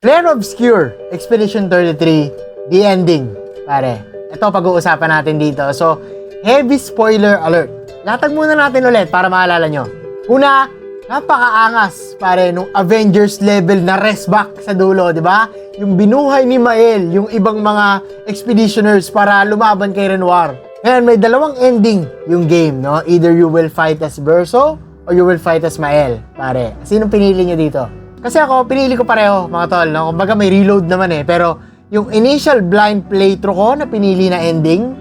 Flare Obscure, Expedition 33, The Ending. Pare, ito pag-uusapan natin dito. So, heavy spoiler alert. Latag muna natin ulit para maalala nyo. Una, napakaangas, pare, nung Avengers level na resback sa dulo, di ba? Yung binuhay ni Mael, yung ibang mga expeditioners para lumaban kay Renoir. Ngayon, may dalawang ending yung game, no? Either you will fight as Verso or you will fight as Mael, pare. Sinong pinili nyo dito? Kasi ako, pinili ko pareho, mga tol, no? Kumbaga may reload naman eh. Pero, yung initial blind playthrough ko na pinili na ending,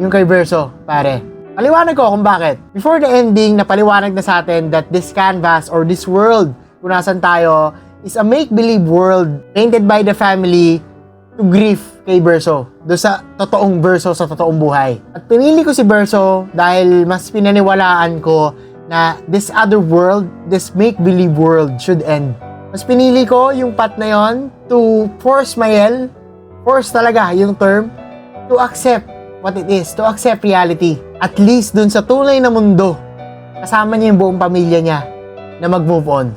yung kay Verso, pare. Paliwanag ko kung bakit. Before the ending, napaliwanag na sa atin that this canvas or this world, kung nasan tayo, is a make-believe world painted by the family to grief kay Verso. Doon sa totoong Verso sa totoong buhay. At pinili ko si Verso dahil mas pinaniwalaan ko na this other world, this make-believe world should end. Mas pinili ko yung path na yon to force Mael, force talaga yung term, to accept what it is, to accept reality. At least dun sa tunay na mundo, kasama niya yung buong pamilya niya na mag-move on.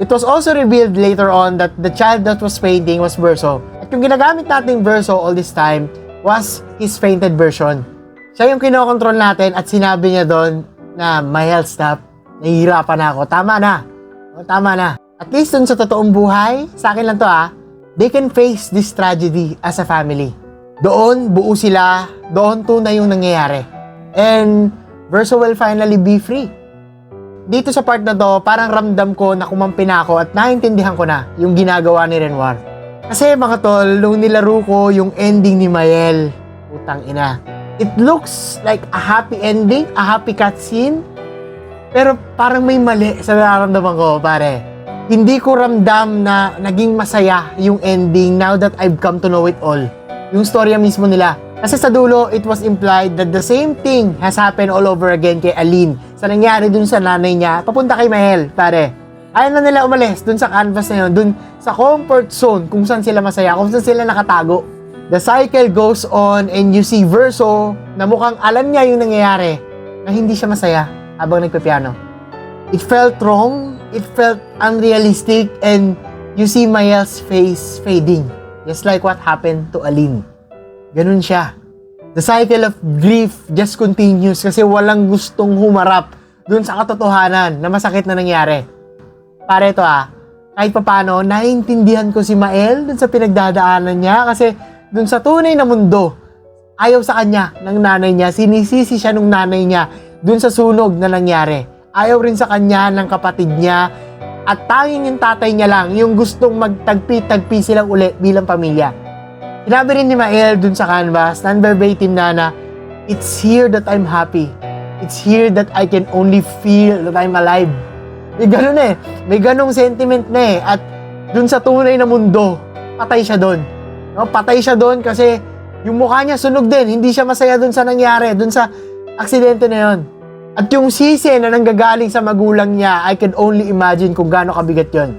It was also revealed later on that the child that was fainting was Verso. At yung ginagamit nating Verso all this time was his fainted version. Siya yung kinokontrol natin at sinabi niya doon na, Mael, stop. Nahihirapan na ako. Tama na. O, tama na. At least dun sa totoong buhay, sa akin lang to they can face this tragedy as a family. Doon, buo sila, doon tunay yung nangyayari. And Verso will finally be free. Dito sa part na to, parang ramdam ko na kumampi na ako at naintindihan ko na yung ginagawa ni Renoir. Kasi mga tol, nung nilaro ko yung ending ni Mael, putang ina, it looks like a happy ending, a happy cutscene, pero parang may mali sa nararamdaman ko, pare. Hindi ko ramdam na naging masaya yung ending now that I've come to know it all. Yung storya mismo nila. Kasi sa dulo, it was implied that the same thing has happened all over again kay Aline. Sa nangyari dun sa nanay niya, papunta kay Mael, pare. Ayaw na nila umalis dun sa canvas na yun, dun sa comfort zone, kung saan sila masaya, kung saan sila nakatago. The cycle goes on and you see Verso na mukhang alam niya yung nangyayari na hindi siya masaya habang nagpipiano. It felt wrong, it felt unrealistic, and you see Mael's face fading. Just like what happened to Aline. Ganun siya. The cycle of grief just continues kasi walang gustong humarap dun sa katotohanan na masakit na nangyari. Pare ito kahit papano, naiintindihan ko si Mael dun sa pinagdadaanan niya kasi dun sa tunay na mundo, ayaw sa kanya ng nanay niya, sinisisi siya ng nanay niya dun sa sunog na nangyari. Ayaw rin sa kanya ng kapatid niya at tanging yung tatay niya lang yung gustong magtagpi-tagpi silang uli bilang pamilya. Sinabi rin ni Mael dun sa canvas, non-verbatim na it's here that I'm happy. It's here that I can only feel that I'm alive. May ganun may ganung sentiment na at dun sa tunay na mundo, patay siya dun. No? Patay siya dun kasi yung mukha niya sunog din, hindi siya masaya dun sa nangyari, dun sa aksidente na yon. At yung sisi na nanggagaling sa magulang niya, I can only imagine kung gaano kabigat yon.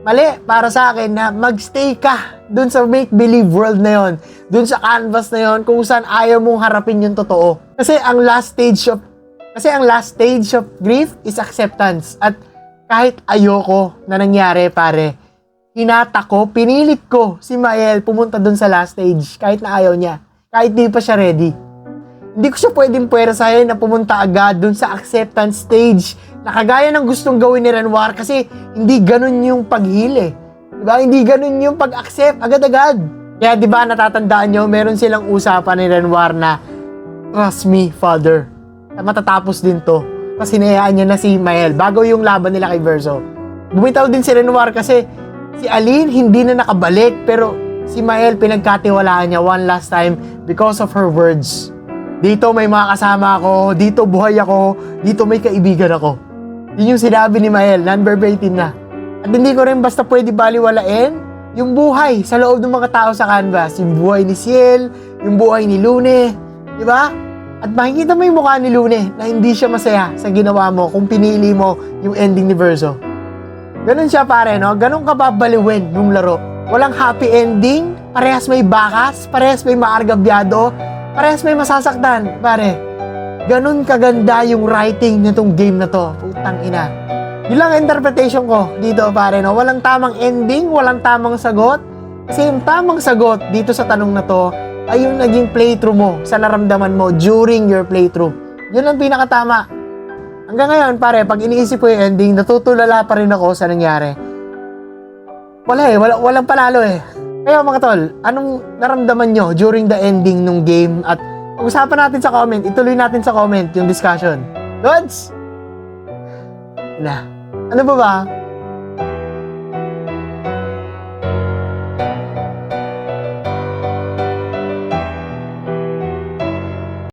Mali para sa akin na magstay ka dun sa make-believe world na yon, dun sa canvas na yon, kung saan ayaw mong harapin yung totoo. Kasi ang last stage of grief is acceptance. At kahit ayoko na nangyari, pare, hinata ko, pinilit ko si Mael pumunta dun sa last stage kahit na ayaw niya, kahit di pa siya ready. Hindi ko siya pwedeng puwersahin na pumunta agad dun sa acceptance stage na kagaya ng gustong gawin ni Renoir kasi hindi ganun yung pag-heal Diba? Hindi ganun yung pag-accept agad-agad. Kaya diba natatandaan nyo, meron silang usapan ni Renoir na trust me, father. Matatapos din to. Kasi hinayaan niya na si Mael bago yung laban nila kay Verso. Bumitaw din si Renoir kasi si Aline hindi na nakabalik pero si Mael pinagkatiwalaan niya one last time because of her words. Dito may mga kasama ako, dito buhay ako, dito may kaibigan ako. Yun yung sinabi ni Mael, non-verbatim na. At hindi ko rin basta pwede baliwalain yung buhay sa loob ng mga tao sa canvas. Yung buhay ni Ciel, yung buhay ni Lune, di ba? At makikita mo yung mukha ni Lune na hindi siya masaya sa ginawa mo kung pinili mo yung ending ni Verso. Ganun siya pare, no? Ganun ka babaliwin nung laro. Walang happy ending, parehas may bakas, parehas may maargabyado, parehas may masasaktan, pare. Ganun kaganda yung writing nitong game na to. Putang ina. Yun lang interpretation ko dito, pare, no? Walang tamang ending, walang tamang sagot. Kasi yung tamang sagot dito sa tanong na to ay yung naging playthrough mo sa naramdaman mo during your playthrough. Yun ang pinakatama. Hanggang ngayon, pare, pag iniisip ko yung ending, natutulala pa rin ako sa nangyari. Walang panalo eh. Kaya mga tol, anong naramdaman nyo during the ending nung game? At pag-usapan natin sa comment, ituloy natin sa comment yung discussion. Lods! Na, ano ba ba?